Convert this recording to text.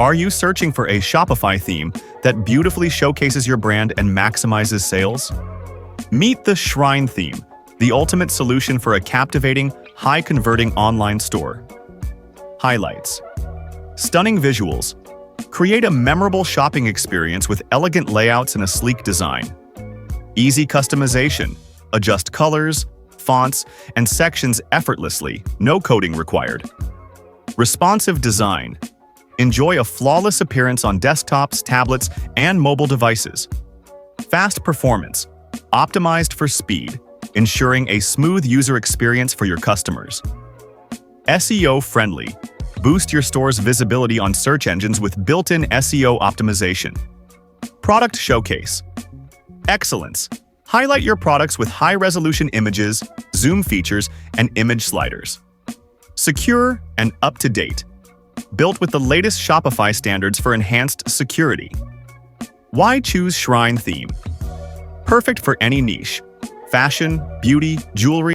Are you searching for a Shopify theme that beautifully showcases your brand and maximizes sales? Meet the Shrine theme, the ultimate solution for a captivating, high-converting online store. Highlights: stunning visuals. Create a memorable shopping experience with elegant layouts and a sleek design. Easy customization. Adjust colors, fonts, and sections effortlessly, no coding required. Responsive design. Enjoy a flawless appearance on desktops, tablets, and mobile devices. Fast performance. Optimized for speed, ensuring a smooth user experience for your customers. SEO-friendly. Boost your store's visibility on search engines with built-in SEO optimization. Product showcase. Excellence. Highlight your products with high-resolution images, zoom features, and image sliders. Secure and up-to-date. Built with the latest Shopify standards for enhanced security. Why choose Shrine theme? Perfect for any niche: fashion, beauty, jewelry,